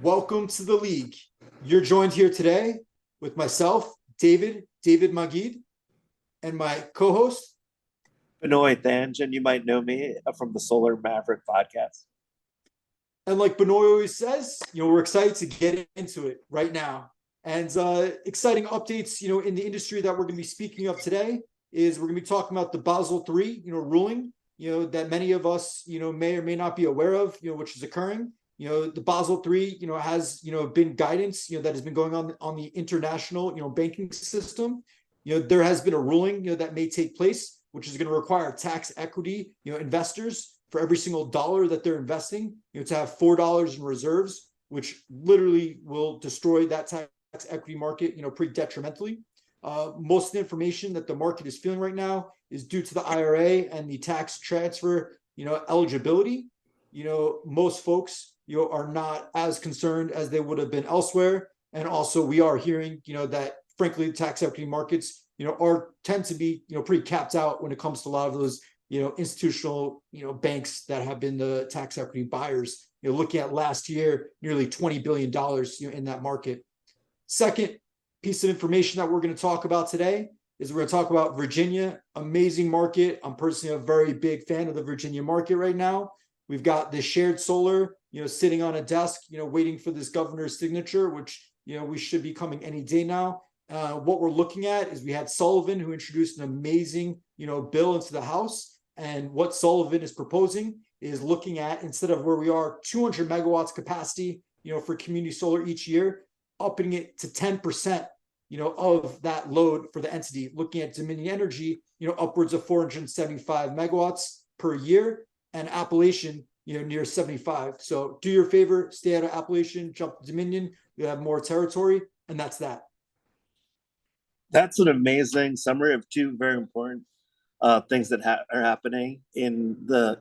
Welcome to the league. You're joined here today with myself, David Magid, and my co-host. Benoit Thanj, and you might know me from the Solar Maverick podcast. And like Benoit always says, we're excited to get into it right now. And exciting updates, in the industry that we're going to be speaking of today is we're going to be talking about the Basel III, ruling, that many of us, may or may not be aware of, which is occurring. The Basel III, has, been guidance, that has been going on the international, banking system. There has been a ruling, that may take place, which is going to require tax equity, investors for every single dollar that they're investing, to have $4 in reserves, which literally will destroy that tax equity market, pretty detrimentally. Most of the information that the market is feeling right now is due to the IRA and the tax transfer, eligibility. Most folks, are not as concerned as they would have been elsewhere. And also we are hearing, that frankly, tax equity markets, tend to be, pretty capped out when it comes to a lot of those, institutional, banks that have been the tax equity buyers. Looking at last year, nearly $20 billion, in that market. Second piece of information that we're going to talk about today is we're going to talk about Virginia, amazing market. I'm personally a very big fan of the Virginia market right now. We've got the shared solar, sitting on a desk, waiting for this governor's signature, which, we should be coming any day now. What we're looking at is we had Sullivan, who introduced an amazing, bill into the House. And what Sullivan is proposing is looking at, instead of where we are, 200 megawatts capacity, for community solar each year, upping it to 10%, of that load for the entity. Looking at Dominion Energy, upwards of 475 megawatts per year, and Appalachian, near 75. So do your favor, stay out of Appalachian, jump to Dominion. You have more territory, and that's that. That's an amazing summary of two very important things that are happening in the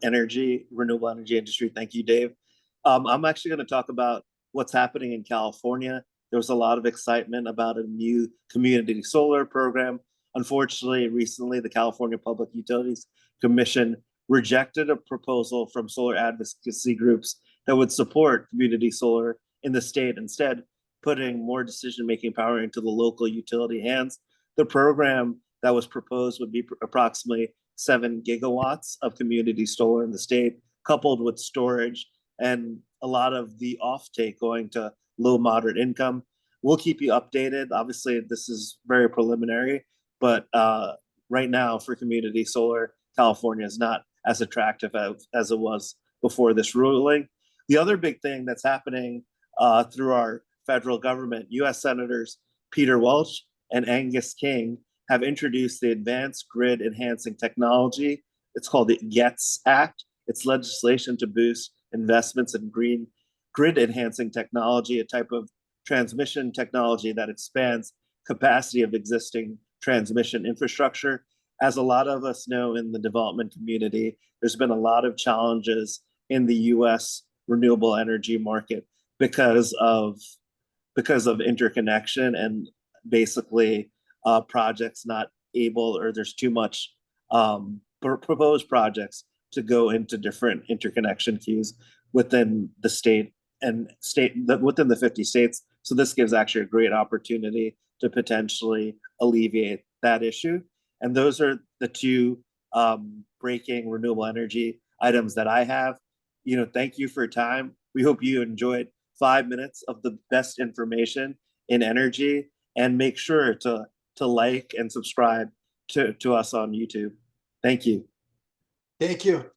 renewable energy industry. Thank you, Dave. I'm actually going to talk about what's happening in California. There was a lot of excitement about a new community solar program. Unfortunately, recently, the California Public Utilities Commission rejected a proposal from solar advocacy groups that would support community solar in the state, instead putting more decision-making power into the local utility hands. The program that was proposed would be approximately 7 gigawatts of community solar in the state, coupled with storage and a lot of the offtake going to low, moderate income. We'll keep you updated. Obviously, this is very preliminary, but right now for community solar, California is not as attractive as it was before this ruling. The other big thing that's happening through our federal government, U.S. Senators Peter Welch and Angus King have introduced the Advanced Grid Enhancing Technology. It's called the GETS Act. It's legislation to boost investments in green grid enhancing technology, a type of transmission technology that expands capacity of existing transmission infrastructure. As a lot of us know in the development community, there's been a lot of challenges in the U.S. renewable energy market because of interconnection and basically projects not able, or there's too much proposed projects to go into different interconnection queues within the state within the 50 states. So this gives actually a great opportunity to potentially alleviate that issue. And those are the two breaking renewable energy items that I have. Thank you for your time. We hope you enjoyed 5 minutes of the best information in energy, and make sure to like and subscribe to us on YouTube. Thank you. Thank you.